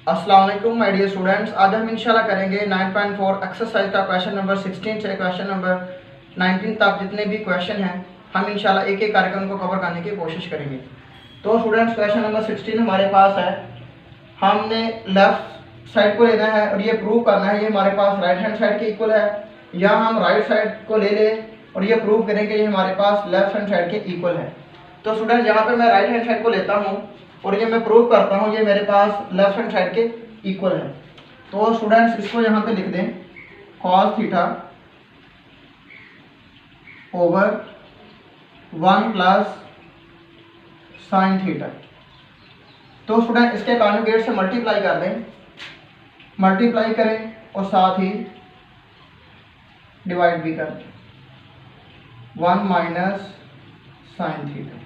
अस्सलाम वालेकुम my dear students. आज हम इंशाल्लाह करेंगे 9.4 एक्सरसाइज का क्वेश्चन नंबर 16 से क्वेश्चन नंबर 19 तक जितने भी क्वेश्चन हैं हम इंशाल्लाह एक एक कार्यक्रम को कवर करने की कोशिश करेंगे। तो स्टूडेंट्स क्वेश्चन नंबर 16 हमारे पास है। हमने लेफ्ट साइड को लेना है और ये प्रूव करना है ये हमारे पास राइट हैंड साइड के इक्वल है, या हम राइट साइड को ले लें और ये प्रूव करेंगे ये हमारे पास लेफ्ट हैंड साइड के इक्वल है। तो स्टूडेंट्स यहाँ पर मैं राइट हैंड साइड को लेता हूँ और ये मैं प्रूव करता हूँ ये मेरे पास लेफ्ट हैंड साइड के इक्वल है। तो स्टूडेंट्स इसको यहाँ पे लिख दें cos theta over 1 plus sine theta. तो स्टूडेंट इसके कॉन्जुगेट से मल्टीप्लाई कर दें, मल्टीप्लाई करें और साथ ही डिवाइड भी कर दें 1 माइनस साइन थीटा।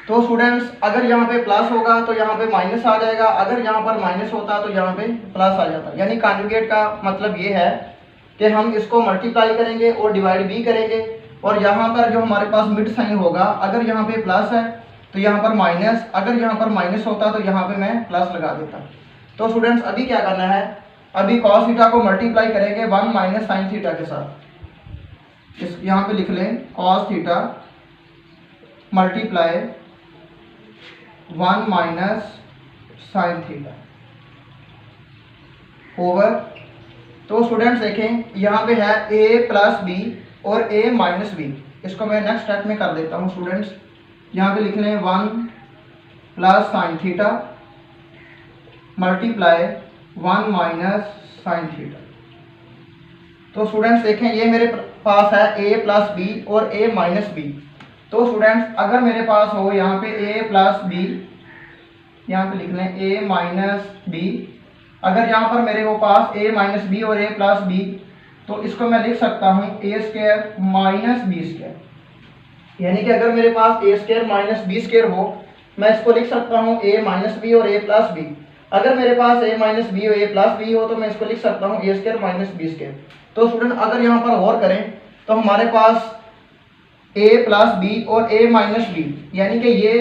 तो स्टूडेंट्स अगर यहाँ पे प्लस होगा तो यहाँ पे माइनस आ जाएगा, अगर यहाँ पर माइनस होता तो यहाँ पे प्लस आ जाता। यानी कॉन्जुगेट का मतलब ये है कि हम इसको मल्टीप्लाई करेंगे और डिवाइड भी करेंगे, और यहाँ पर जो हमारे पास मिड साइन होगा अगर यहाँ पे प्लस है तो यहाँ पर माइनस, अगर यहाँ पर माइनस होता तो यहाँ पे मैं प्लस लगा देता। तो स्टूडेंट्स अभी क्या करना है, अभी कॉस थीटा को मल्टीप्लाई करेंगे 1 माइनस साइन थीटा के साथ। इस यहाँ पे लिख लें cos theta multiply 1 minus sign theta over. तो स्टूडेंट्स देखें यहाँ पे है a प्लस बी और a माइनस बी। इसको मैं नेक्स्ट स्टेप में कर देता हूँ स्टूडेंट्स। यहाँ पे लिख लें 1 plus sine theta multiply 1 minus sine theta. तो स्टूडेंट्स देखें ये मेरे पास है a प्लस बी और a माइनस बी। तो स्टूडेंट्स अगर मेरे पास हो यहाँ पे a प्लस बी, यहाँ पे लिख लें a माइनस बी। अगर यहाँ पर मेरे को पास a माइनस बी और a प्लस बी, तो इसको मैं लिख सकता हूँ a square minus B square. यानी कि अगर मेरे पास a square minus B square हो, मैं इसको लिख सकता हूँ a माइनस बी और a प्लस बी। अगर मेरे पास a माइनस बी और a प्लस बी हो तो मैं इसको लिख सकता हूँ a square minus B square. तो स्टूडेंट अगर यहाँ पर और करें तो हमारे पास a प्लस बी और a माइनस बी, यानी कि ये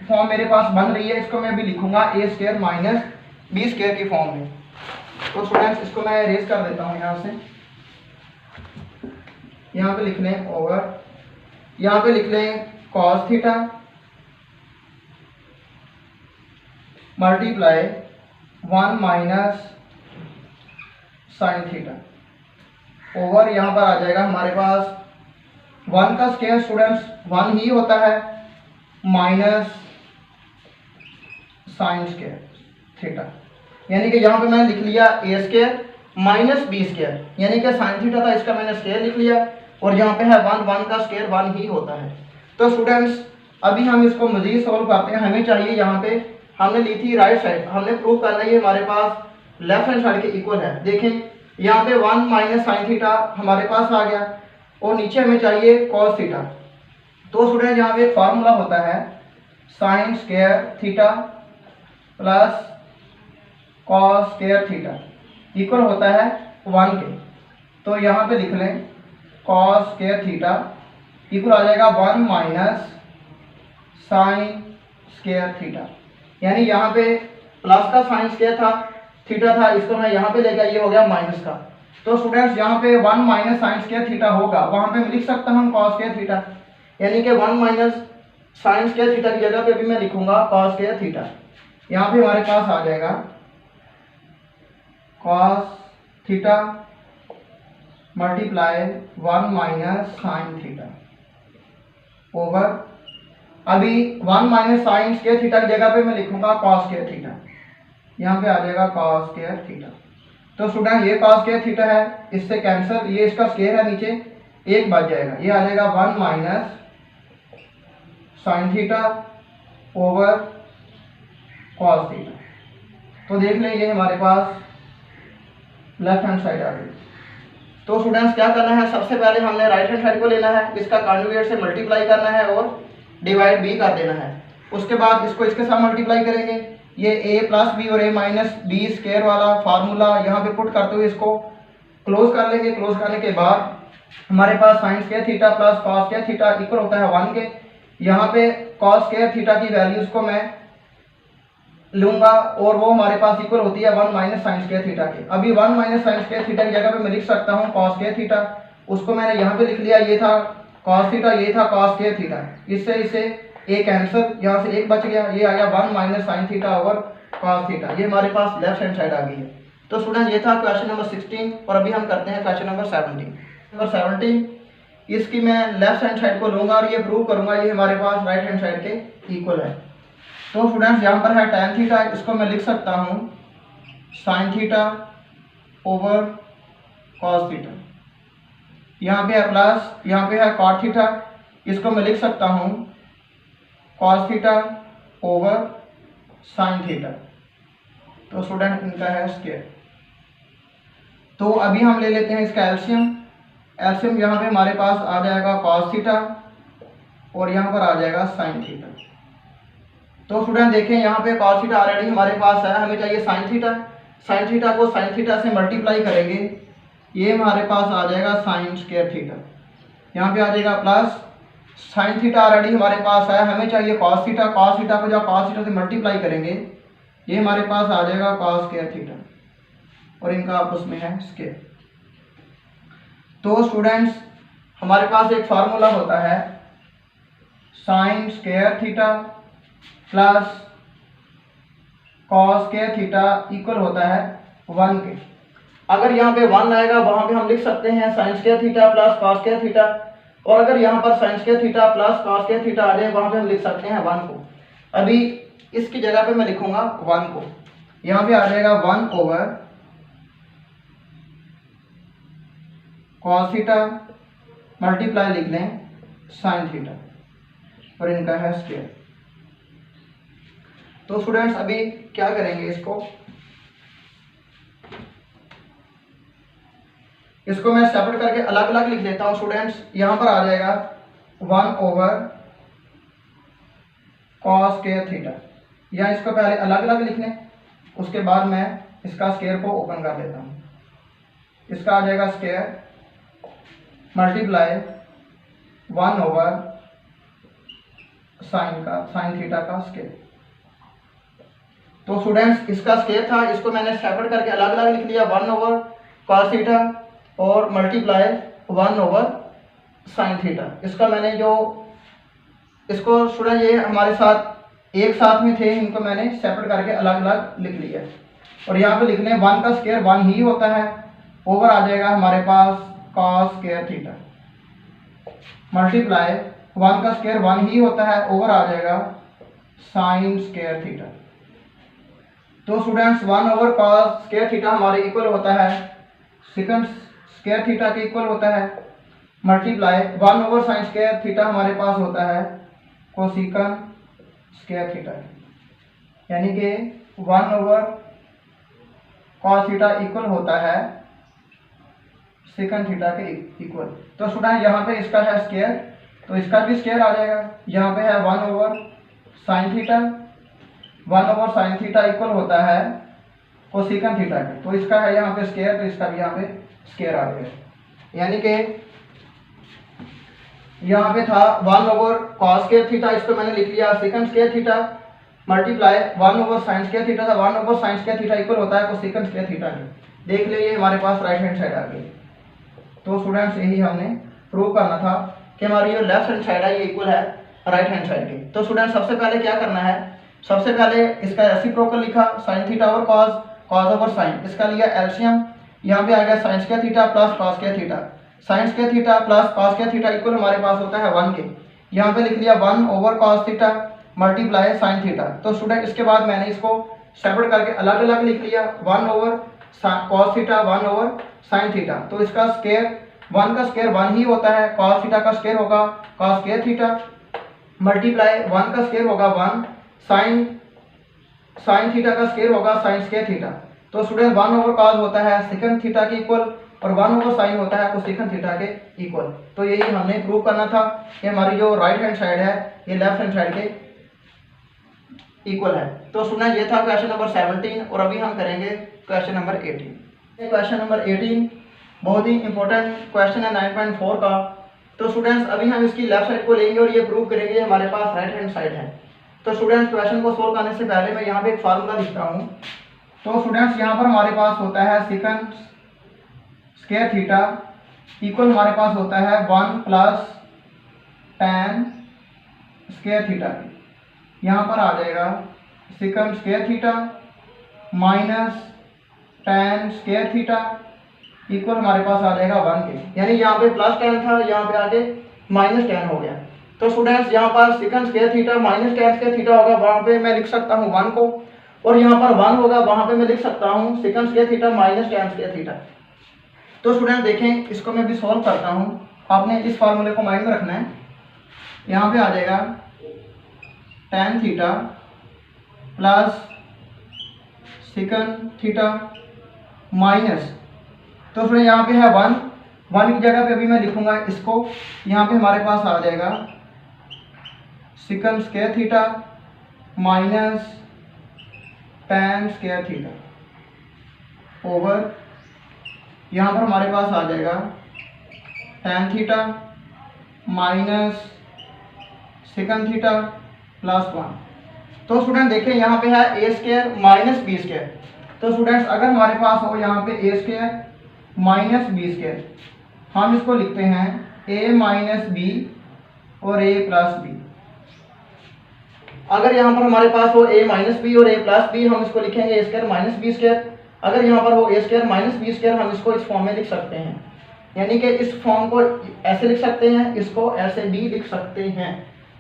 फॉर्म मेरे पास बन रही है। इसको मैं अभी लिखूंगा a square minus B square की फॉर्म में। तो स्टूडेंट्स इसको मैं इरेज कर देता हूँ यहाँ से। यहाँ पे लिख लें ओवर, यहाँ पे लिख लें cos theta multiply 1 minus sign theta over. यहाँ पर आ जाएगा हमारे पास 1 का स्क्वायर स्टूडेंट्स 1 ही होता है माइनस साइन स्क्वायर थीटा। यानी कि यहाँ पे मैंने लिख लिया a square minus B square, यानी कि साइन थीटा था इसका मैंने स्क्वायर लिख लिया, और यहाँ पे है 1 का स्क्वायर 1 ही होता है। तो स्टूडेंट्स अभी हम इसको मजीद सॉल्व करते हैं। हमें चाहिए यहाँ पे हमने ली थी राइट साइड, हमने प्रूव करना है ये हमारे पास लेफ्ट हैंड साइड के इक्वल है। देखें यहाँ पे 1 माइनस साइन थीटा हमारे पास आ गया और नीचे हमें चाहिए कॉस थीटा। तो स्टूडेंट यहाँ पे एक फार्मूला होता है sign square theta plus cos square theta equal होता है 1 के। तो यहाँ पे लिख लें कॉस स्क्वायर थीटा इक्वल आ जाएगा 1 माइनस साइन स्क्वायर थीटा। यानी यहाँ पे प्लस का साइन स्क्वायर था थीटा था, इसको मैं यहाँ पे ले गया, ये हो गया माइनस का। तो स्टूडेंट्स यहाँ पे 1 माइनस साइन स्क्वायर थीटा होगा, वहाँ पे मैं लिख सकता हूँ कॉस स्क्वायर थीटा। यानी कि 1 माइनस साइन स्क्वायर थीटा की जगह पे भी मैं लिखूंगा कॉस स्क्वायर थीटा। यहाँ पे हमारे पास आ जाएगा cos theta multiply 1 minus sign theta over. अभी 1 माइनस साइन स्क्वायर थीटा की जगह पे मैं लिखूंगा कॉस स्क्वायर थीटा। यहाँ पे आ जाएगा कॉस स्क्वायर थीटा। तो स्टूडेंट ये कॉस स्क्वायर थीटा है, इससे कैंसिल, ये इसका स्क्वायर है नीचे एक बच जाएगा, ये आ जाएगा 1 minus sign theta over cos theta. तो देख लें ये हमारे पास लेफ्ट हैंड साइड आ गई। तो स्टूडेंट्स क्या करना है, सबसे पहले हमने राइट हैंड साइड को लेना है, इसका कॉन्जुगेट से मल्टीप्लाई करना है और डिवाइड भी कर देना है। उसके बाद इसको इसके साथ मल्टीप्लाई करेंगे, ये a प्लस बी और a माइनस बी स्क्वायर वाला फार्मूला यहाँ पे पुट करते हुए इसको क्लोज कर लेंगे। क्लोज करने के बाद हमारे पास sine square theta plus cos square theta equal होता है 1 के। यहाँ पे कॉस स्क्वायर थीटा की वैल्यूज को मैं लूंगा और वो हमारे पास इक्वल होती है 1 माइनस साइन स्क्वायर थीटा के। अभी 1 माइनस साइन स्क्वायर थीटा की जगह पे मैं लिख सकता हूँ कॉस स्क्वायर थीटा, उसको मैंने यहाँ पे लिख लिया, ये था कॉस थीटा, ये था कॉस स्क्वायर थीटा। इससे इसे एक आंसर यहाँ से एक बच गया, ये आ गया 1 minus sign theta over cos theta. ये हमारे पास लेफ्ट हैंड साइड आ गई है। तो स्टूडेंट ये था क्वेश्चन नंबर 16 और अभी हम करते हैं क्वेश्चन नंबर 17। नंबर 17 इसकी मैं लेफ्ट हैंड साइड को लूंगा और ये प्रूव करूंगा ये हमारे पास राइट हैंड साइड के इक्वल है। तो स्टूडेंट्स यहाँ पर है tan थीटा, इसको मैं लिख सकता हूँ sign theta over cos theta. यहाँ पे है प्लस, यहाँ पे है कॉट थीटा, इसको मैं लिख सकता हूँ cos theta over sine theta. तो स्टूडेंट इनका है स्क्वायर। तो अभी हम ले लेते हैं इसका एलसीएम। एलसीएम यहाँ पे हमारे पास आ जाएगा कॉस थीटा और यहाँ पर आ जाएगा साइन थीटा। तो स्टूडेंट देखें यहाँ पे कॉस थीटा ऑलरेडी हमारे पास है, हमें चाहिए साइन थीटा। साइन थीटा को साइन थीटा से मल्टीप्लाई करेंगे, ये हमारे पास आ जाएगा साइन स्क्वायर थीटा। यहाँ पे आ जाएगा प्लस साइन थीटा ऑलरेडी हमारे पास है, हमें चाहिए कॉस थीटा। कॉस थीटा को जब कॉस थीटा से मल्टीप्लाई करेंगे ये हमारे पास आ जाएगा कॉस स्क्वायर थीटा और इनका आपस में है स्क्वायर। तो स्टूडेंट्स हमारे पास एक फार्मूला होता है sign square theta plus cos square theta equal होता है 1 के। अगर यहाँ पे 1 आएगा वहां पे हम लिख सकते हैं sine square theta plus cos square theta, और अगर यहाँ पर sine square theta plus cos square theta आ जाए वहां पे हम लिख सकते हैं 1 को। अभी इसकी जगह पे मैं लिखूंगा 1 को, यहाँ पे आ जाएगा 1 ओवर कॉस थीटा मल्टीप्लाई लिख लें साइन थीटा और इनका है स्क्वायर। तो स्टूडेंट्स अभी क्या करेंगे, इसको मैं सेपरेट करके अलग अलग लिख लेता हूं स्टूडेंट्स। यहां पर आ जाएगा 1 ओवर कॉस स्क्वायर थीटा, या इसको पहले अलग अलग लिख लें, उसके बाद मैं इसका स्क्वायर को ओपन कर लेता हूं। इसका आ जाएगा square multiply 1 over sine theta का स्क्वायर। तो स्टूडेंट्स इसका स्क्वायर था, इसको मैंने सेपरेट करके अलग अलग लिख लिया 1 ओवर कॉस थीटा और मल्टीप्लाई 1 ओवर साइन थीटा। इसका मैंने जो इसको स्टूडेंट ये हमारे साथ एक साथ में थे, इनको मैंने सेपरेट करके अलग अलग लिख लिया। और यहाँ पे लिखने 1 का स्क्वायर 1 ही होता है, ओवर आ जाएगा हमारे पास कॉस स्क्वायर थीटा मल्टीप्लाई 1 का स्क्वायर 1 ही होता है, ओवर आ जाएगा साइन स्क्वायर थीटा। तो students 1 over cos square theta हमारे इक्वल होता है सेकंड स्क्वायर थीटा के इक्वल होता है, multiply 1 over sign square theta हमारे पास होता है कोसेकंड स्क्वायर थीटा, यानी कि 1 ओवर कॉस थीटा इक्वल होता है सेकंड थीटा के इक्वल। तो स्टूडेंट यहाँ पे इसका है स्क्वायर, तो इसका भी स्क्वायर आ जाएगा। यहाँ पे है 1 over sine theta, 1 over sine theta equal होता है कोसेकंड थीटा के, तो इसका है यहाँ पे स्क्वायर, तो इसका भी यहाँ पे स्क्वायर आ गया। यानी कि यहाँ पे था 1 ओवर कॉस स्क्वायर थीटा, इसको मैंने लिख लिया second square theta, multiply 1 over sign square theta था, 1 over sign square theta equal होता है कोसेकंड स्क्वायर थीटा के। देख लीजिए हमारे पास राइट हैंड साइड आ गई। तो स्टूडेंट्स यही हमने प्रूव करना था कि हमारी जो लेफ्ट हैंड साइड है ये इक्वल है राइट हैंड साइड के। तो स्टूडेंट सबसे पहले क्या करना है, सबसे पहले इसका रेसिप्रोकल लिखा sine theta over cos, cos over sine, इसका लिया एलसीएम। यहाँ पे आ गया sine square theta plus cos square theta, sine square theta plus cos square theta equal हमारे पास होता है 1 के। यहाँ पे लिख लिया 1 over cos theta multiply sine theta. तो स्टूडेंट इसके बाद मैंने इसको सेपरेट करके अलग अलग लिख लिया 1 over cos theta 1 over sine theta. तो इसका स्क्वायर 1 का स्क्वायर 1 ही होता है, कॉस थीटा का स्क्वायर होगा कॉस स्क्वायर थीटा, मल्टीप्लाई 1 का स्क्वायर होगा 1, साइन थीटा का स्क्वायर होगा साइन स्क्वायर थीटा। तो स्टूडेंट 1 ओवर कॉस होता है सेकंड थीटा के इक्वल और 1 ओवर साइन होता है कोसेकंड थीटा के इक्वल। तो यही हमने प्रूव करना था कि हमारी जो राइट हैंड साइड है ये लेफ्ट हैंड साइड के इक्वल है। तो स्टूडेंट ये था क्वेश्चन नंबर 17 और अभी हम करेंगे क्वेश्चन नंबर 18। क्वेश्चन नंबर 18 बहुत ही इंपॉर्टेंट क्वेश्चन है 9.4 का। तो स्टूडेंट्स अभी हम इसकी लेफ्ट साइड को लेंगे और ये प्रूव करेंगे हमारे पास राइट हैंड साइड है। तो स्टूडेंट्स क्वेश्चन को सोल्व करने से पहले मैं यहाँ पे एक फार्मूला लिखता हूँ। तो स्टूडेंट्स यहाँ पर हमारे पास होता है सेकंड स्क्वायर थीटा इक्वल हमारे पास होता है 1 प्लस tan स्क्वायर थीटा। यहाँ पर आ जाएगा second square theta minus tan square theta equal हमारे पास आ जाएगा 1 के, यानी यहाँ पे प्लस tan था, यहाँ पे आके माइनस tan हो गया। तो स्टूडेंट्स यहाँ पर second square theta minus tan square theta होगा, वहाँ पे मैं लिख सकता हूँ 1 को, और यहाँ पर 1 होगा, वहाँ पे मैं लिख सकता हूँ second square theta minus tan square theta. तो स्टूडेंट देखें, इसको मैं भी सॉल्व करता हूँ, आपने इस फार्मूले को माइंड में रखना है। यहाँ पे आ जाएगा tan theta plus second theta minus, तो फिर यहाँ पे है 1 की जगह पे अभी मैं लिखूंगा इसको, यहाँ पे हमारे पास आ जाएगा second square theta minus tan square theta over, यहाँ पर हमारे पास आ जाएगा tan theta minus second theta plus 1। तो स्टूडेंट देखें यहाँ पे है ए स्क्वायर माइनस बी स्क्वायर। तो स्टूडेंट्स अगर हमारे पास हो यहाँ पे ए स्क्वायर माइनस बी स्क्वायर, हम इसको लिखते हैं ए माइनस बी और ए प्लस बी। अगर यहाँ पर हमारे पास हो ए माइनस बी और ए प्लस बी, हम इसको लिखेंगे ए स्क्वायर माइनस बी स्क्वायर। अगर यहाँ पर हो ए स्क्वायर माइनस बी स्क्वायर, हम इसको इस फॉर्म में लिख सकते हैं, यानी कि इस फॉर्म को ऐसे लिख सकते हैं, इसको ऐसे भी लिख सकते हैं।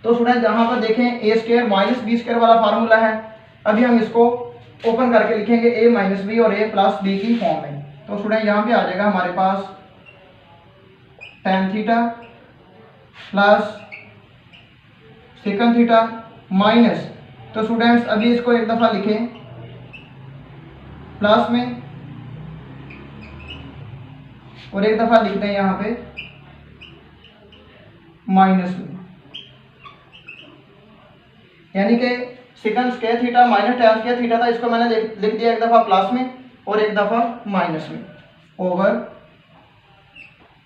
तो स्टूडेंट यहाँ पर देखें ए स्क्वायर माइनस बी स्क्वायर वाला फार्मूला है, अभी हम इसको ओपन करके लिखेंगे ए माइनस बी और ए प्लस बी की फॉर्म में। तो स्टूडेंट यहाँ पे आ जाएगा हमारे पास tan theta plus second theta minus, तो स्टूडेंट्स अभी इसको एक दफ़ा लिखें प्लस में और एक दफ़ा लिखते हैं यहाँ पे माइनस में, यानी कि second square theta minus tan square theta था, इसको मैंने लिख दिया एक दफ़ा प्लस में और एक दफ़ा माइनस में ओवर,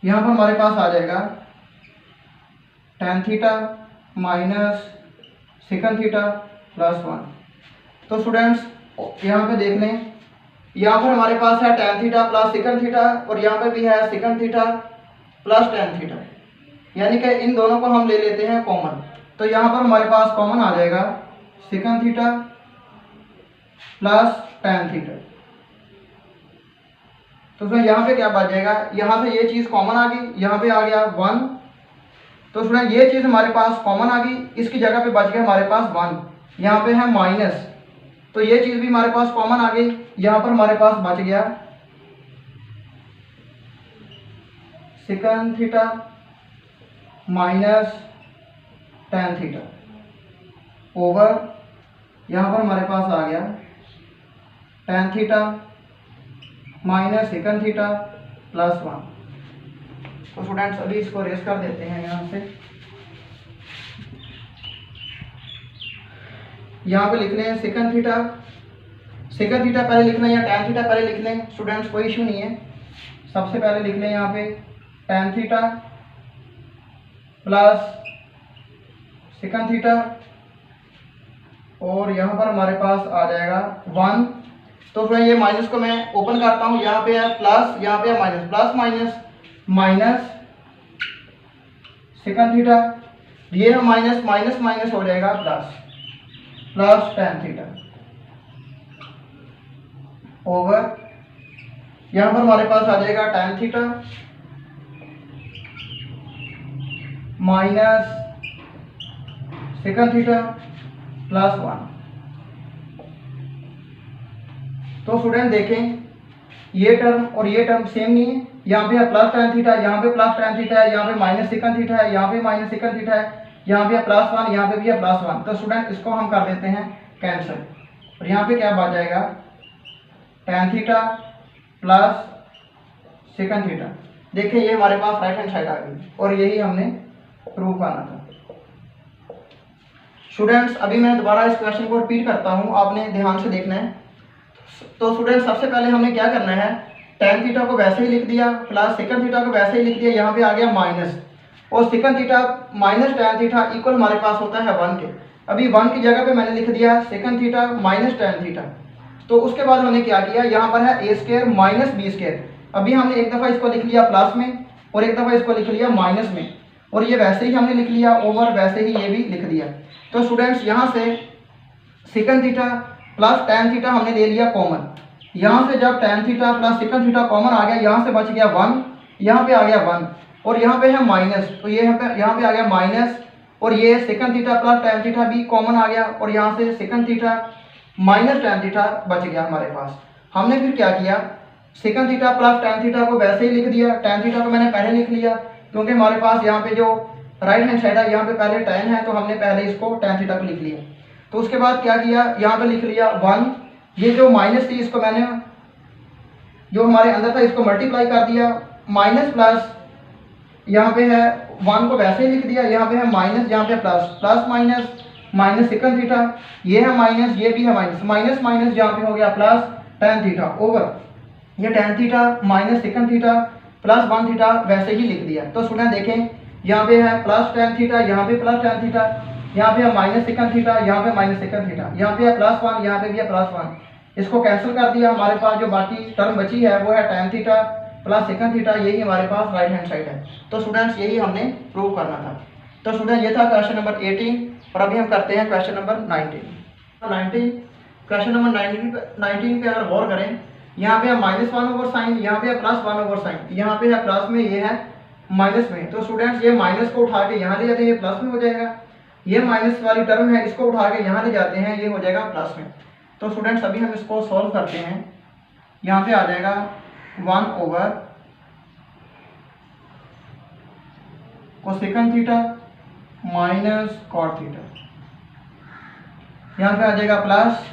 यहाँ पर हमारे पास आ जाएगा tan theta minus second theta plus 1। तो स्टूडेंट्स यहाँ पे देख लें, यहाँ पर हमारे पास है tan theta plus second theta और यहाँ पे भी है second theta plus tan theta, यानी कि इन दोनों को हम ले लेते हैं कॉमन। तो यहाँ पर हमारे पास कॉमन आ जाएगा second theta plus tan theta. तो फिर यहाँ पे क्या बच जाएगा, यहाँ से ये चीज़ कॉमन आ गई, यहाँ पे आ गया 1, तो स्टूडेंट ये चीज़ हमारे पास कॉमन आ गई, इसकी जगह पे बच गया हमारे पास 1, यहाँ पे है माइनस, तो ये चीज़ भी हमारे पास कॉमन आ गई, यहाँ पर हमारे पास बच गया second theta minus tan theta over, यहाँ पर हमारे पास आ गया tan theta minus second theta plus 1। तो स्टूडेंट्स अभी इसको रेस कर देते हैं यहाँ से, यहाँ पे लिख लें सेकंड थीटा पहले लिखना है या tan थीटा पहले लिख लें, स्टूडेंट्स कोई इशू नहीं है। सबसे पहले लिख लें यहाँ पे tan theta plus second theta और यहाँ पर हमारे पास आ जाएगा 1। तो फिर ये माइनस को मैं ओपन करता हूँ, यहाँ पे है प्लस, यहाँ पे है minus, plus minus minus second theta, ये है माइनस माइनस माइनस हो जाएगा प्लस tan थीटा ओवर, यहाँ पर हमारे पास आ जाएगा tan theta minus second theta plus 1। तो स्टूडेंट देखें ये टर्म और ये टर्म सेम नहीं है, यहाँ पे है प्लस tan थीटा, यहाँ पे प्लस tan थीटा है, यहाँ पे माइनस सेकंड थीटा है, यहाँ पे माइनस सेकंड थीटा है, यहाँ पे है प्लस 1, यहाँ पे भी है प्लस 1। तो स्टूडेंट इसको हम कर देते हैं कैंसिल, और यहाँ पे क्या बच जाएगा tan theta plus second theta. देखिए ये हमारे पास राइट हैंड साइड आ गई और यही हमने प्रूव करना था। स्टूडेंट्स अभी मैं दोबारा इस क्वेश्चन को रिपीट करता हूँ, आपने ध्यान से देखना है। तो स्टूडेंट्स सबसे पहले हमने क्या करना है, tan थीटा को वैसे ही लिख दिया प्लस सेकंड थीटा को वैसे ही लिख दिया, यहाँ पे आ गया माइनस, और second theta minus tan theta equal हमारे पास होता है 1 के। अभी 1 की जगह पे मैंने लिख दिया second theta minus tan theta. तो उसके बाद हमने क्या किया, यहाँ पर है ए स्क्वायर माइनस बी स्क्वायर। अभी हमने एक दफ़ा इसको लिख लिया प्लस में और एक दफ़ा इसको लिख लिया माइनस में, और ये वैसे ही हमने लिख लिया ओवर वैसे ही ये भी लिख दिया। तो स्टूडेंट्स यहाँ से second theta plus tan theta हमने ले लिया कॉमन। यहाँ से जब tan theta plus second theta common आ गया, यहाँ से बच गया 1, यहाँ पे आ गया 1 और यहाँ पे है माइनस, तो ये यहाँ पे आ गया माइनस, और ये second theta plus tan theta भी कॉमन आ गया और यहाँ से second theta minus tan theta बच गया हमारे पास। हमने फिर क्या किया, second theta plus tan theta को वैसे ही लिख दिया। टेन थीटा को मैंने पहले लिख लिया क्योंकि हमारे पास यहाँ पे जो राइट हैंड साइड है यहाँ पे पहले टेन है, तो हमने पहले इसको टेन थीटा को लिख लिया। तो उसके बाद क्या किया, यहाँ पे लिख लिया 1, ये जो माइनस थी इसको मैंने जो हमारे अंदर था इसको मल्टीप्लाई कर दिया, माइनस प्लस यहाँ पे है 1 को वैसे ही लिख दिया, यहाँ पे है माइनस, यहाँ पे plus, plus minus minus second theta, ये है माइनस, ये भी है माइनस, माइनस माइनस यहाँ पे हो गया प्लस टेन थीटा ओवर ये tan theta minus second theta plus 1 theta वैसे ही लिख दिया। तो स्टूडेंट देखें यहाँ पे है प्लस टेन थीटा, यहाँ पे प्लस टेन थीटा, यहाँ पे है माइनस सेकंड थीटा, यहाँ पे माइनस सेकंड थीटा, यहाँ पे है प्लस 1, यहाँ पे भी है प्लस 1। इसको कैंसिल कर दिया, हमारे पास जो बाकी टर्म बची है वो है ten theta plus second theta, यही हमारे पास राइट हैंड साइड है। तो स्टूडेंट्स यही हमने प्रूव करना था। तो स्टूडेंट ये था क्वेश्चन नंबर 18 और अभी हम करते हैं क्वेश्चन नंबर 19। क्वेश्चन नंबर 19 पे अगर गौर करें, यहाँ पे है माइनस 1 ओवर साइन, यहाँ पे है प्लस 1 ओवर साइन, यहाँ पे है प्लस में, ये है माइनस में। तो स्टूडेंट्स ये माइनस को उठा के यहाँ ले जाते हैं, ये प्लस में हो जाएगा। ये माइनस वाली टर्म है, इसको उठा के यहाँ ले जाते हैं, ये हो जाएगा प्लस में। तो स्टूडेंट्स अभी हम इसको सॉल्व करते हैं। यहाँ पे आ जाएगा 1 over cosecant theta minus cot theta, यहाँ पे आ जाएगा प्लस,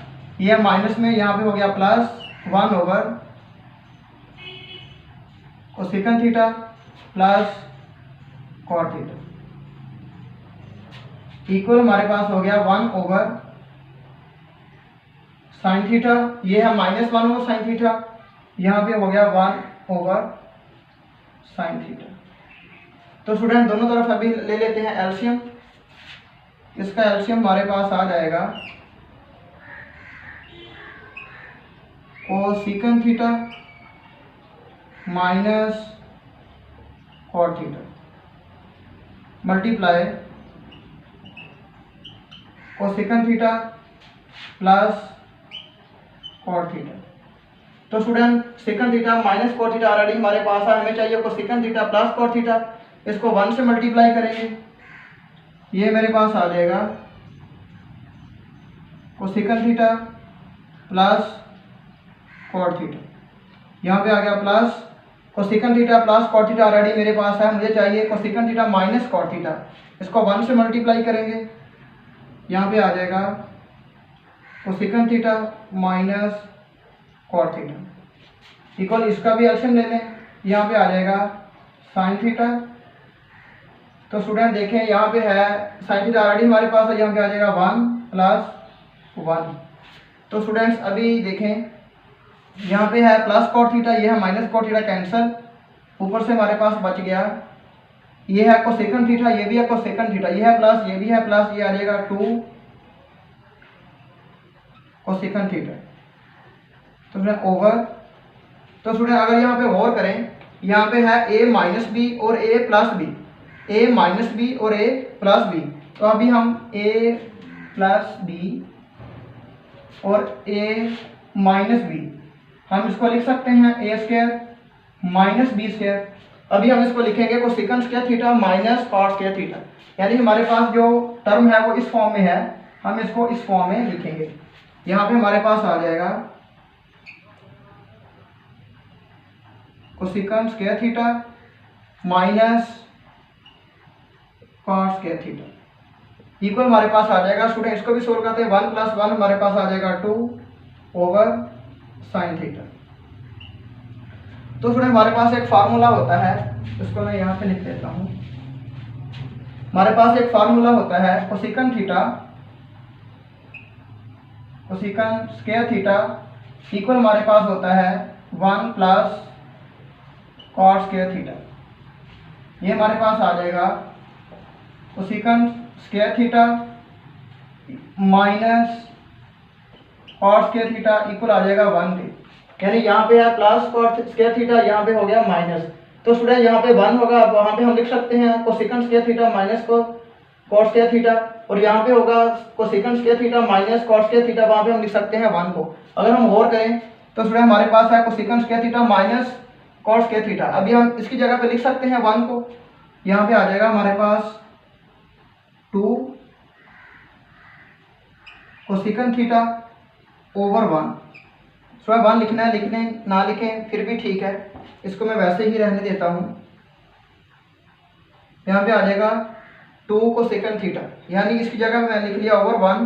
ये माइनस में, यहाँ पे हो गया plus 1 over cosecant theta plus cot theta equal हमारे पास हो गया 1 ओवर साइन थीटा, ये है माइनस 1 ओवर साइन थीटा, यहाँ पे हो गया 1 ओवर साइन थीटा। तो स्टूडेंट दोनों तरफ अभी ले लेते हैं एलसीएम। इसका एलसीएम हमारे पास आ जाएगा cosecant theta minus cot theta multiply cosecant theta plus cot theta. तो student second theta minus cot theta already हमारे पास है, हमें चाहिए cosecant theta plus cot theta. इसको 1 से मल्टीप्लाई करेंगे, ये मेरे पास आ जाएगा cosecant theta plus cot theta, यहाँ पे आ गया plus cosecant theta plus cot theta already मेरे पास है, मुझे चाहिए cosecant theta minus cot theta. इसको 1 से मल्टीप्लाई करेंगे, यहाँ पे आ जाएगा cosecant theta minus cot theta equal, इसका भी एलसीएम ले लें, यहाँ पे आ जाएगा साइन थीटा। तो स्टूडेंट देखें यहाँ पे है साइन थीटा ऑलरेडी हमारे पास है, यहाँ पे आ जाएगा 1 प्लस 1। तो स्टूडेंट्स अभी देखें यहाँ पे है प्लस कॉट थीटा, ये है माइनस कॉट थीटा, कैंसल, ऊपर से हमारे पास बच गया, ये है कोसेकंड थीटा, ये भी है कोसेकंड थीटा, ये है प्लस, ये भी है प्लस, ये आ जाएगा 2 कोसेकंड थीटा। तो स्टूडेंट ओवर, तो स्टूडेंट अगर यहाँ पे गौर करें, यहाँ पे है a माइनस बी और a plus b, a minus B और a प्लस बी। तो अभी हम a प्लस बी और a माइनस बी हम इसको लिख सकते हैं a square minus B square. अभी हम इसको लिखेंगे cosecant square theta minus cot square theta, यानी हमारे पास जो टर्म है वो इस फॉर्म में है, हम इसको इस फॉर्म में लिखेंगे। यहाँ पे हमारे पास आ जाएगा cosecant square theta minus cot square theta equal हमारे पास आ जाएगा। स्टूडेंट इसको भी सोल्व करते हैं, 1 प्लस 1 हमारे पास आ जाएगा 2 ओवर साइन थीटा। तो स्टूडेंट हमारे पास एक फार्मूला होता है, इसको मैं यहाँ पे लिख देता हूँ। हमारे पास एक फार्मूला होता है cosecant theta cosecant square theta equal हमारे पास होता है 1 प्लस कॉट स्क्वायर थीटा। ये हमारे पास आ जाएगा cosecant square theta minus cot square theta equal आ जाएगा 1 के। यानी यहाँ पे है प्लस कॉट स्क्वायर थीटा, यहाँ पे हो गया माइनस। तो स्टूडेंट यहाँ पे 1 होगा, वहाँ पे हम लिख सकते हैं cosecant square theta minus cot square theta, और यहाँ पे होगा cosecant square theta minus cot square theta, वहाँ पे हम लिख सकते हैं 1 को। अगर हम गौर करें तो स्टूडेंट हमारे पास है cosecant square theta minus cot square theta. अभी हम इसकी जगह पे लिख सकते हैं 1 को। यहाँ पे आ जाएगा हमारे पास 2 कोसेकंड थीटा ओवर 1। स्टूडेंट 1 लिखना है, लिखने ना लिखें फिर भी ठीक है, इसको मैं वैसे ही रहने देता हूँ। यहाँ पे आ जाएगा 2 कोसेकंड थीटा, यानी इसकी जगह मैं लिख लिया ओवर 1।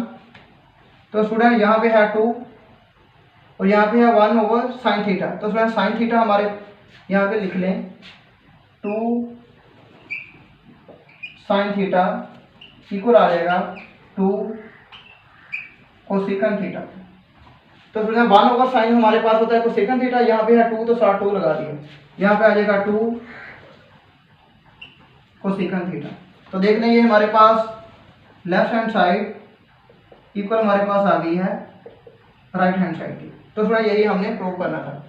तो स्टूडेंट यहाँ पे है 2 और यहाँ पे है 1 ओवर साइन थीटा। तो स्टूडेंट साइन थीटा हमारे यहाँ पे लिख लें 2 साइन थीटा इक्वल आ जाएगा 2 कोसेकंड थीटा। तो स्टूडेंट 1 ओवर साइन हमारे पास होता है कोसेकंड थीटा, यहाँ पे है 2 तो साथ 2 लगा दिया, यहाँ पे आ जाएगा 2 कोसेकंड थीटा। तो देख लें ये हमारे पास लेफ्ट हैंड साइड इक्वल हमारे पास आ गई है राइट हैंड साइड की। तो स्टूडेंट यही हमने प्रूव करना था।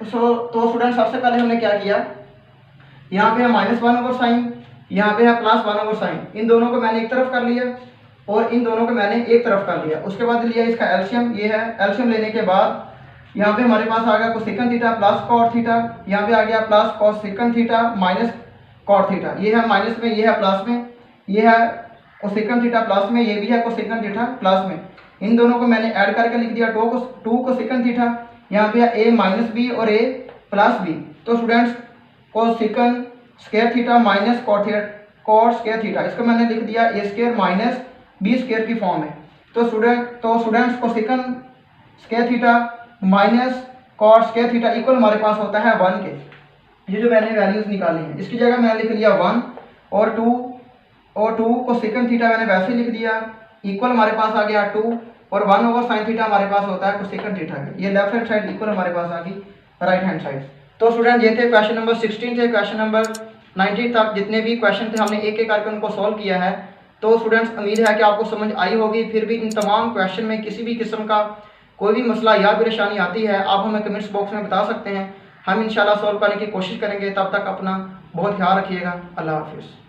तो स्टूडेंट सबसे पहले हमने क्या किया, यहाँ पे है -1 ओवर साइन, यहाँ पे है +1 ओवर साइन, इन दोनों को मैंने एक तरफ कर लिया और इन दोनों को मैंने एक तरफ कर लिया। उसके बाद लिया इसका एलसीएम, ये है एलसीएम लेने के बाद यहाँ पे हमारे पास आ गया cosecant theta plus cot theta, यहाँ पे आ गया plus cosecant theta minus cot theta, ये है माइनस में, ये है प्लस में, ये है कोसेकंड थीटा प्लस में, ये भी है कोसेकंड थीटा प्लस में। इन दोनों को मैंने ऐड करके लिख दिया 2 कोसेकंड थीटा, यहाँ पे है a माइनस बी और a प्लस बी। तो students cosecant square theta minus cot square theta, इसको मैंने लिख दिया a square minus B square की फॉर्म में। तो students cosecant square theta minus cot square theta equal हमारे पास होता है 1 के। ये जो मैंने वैल्यूज निकाली हैं इसकी जगह मैंने लिख लिया 1 और 2 कोसेकंड थीटा मैंने वैसे लिख दिया इक्वल हमारे पास आ गया 2 और 1 ओवर साइन थीटा हमारे पास होता है कोसेकंड थीटा के। ये लेफ्ट हैंड साइड इक्वल हमारे पास आ गई राइट हैंड साइड। तो स्टूडेंट ये थे क्वेश्चन नंबर 16 से क्वेश्चन नंबर 19 तक जितने भी क्वेश्चन थे हमने एक एक करके उनको सॉल्व किया है। तो स्टूडेंट्स उम्मीद है कि आपको समझ आई होगी। फिर भी इन तमाम क्वेश्चन में किसी भी किस्म का कोई भी मसला या परेशानी आती है आप हमें कमेंट्स बॉक्स में बता सकते हैं, हम इंशाल्लाह सॉल्व करने की कोशिश करेंगे। तब तक अपना बहुत ख्याल रखिएगा। अल्लाह हाफिज़।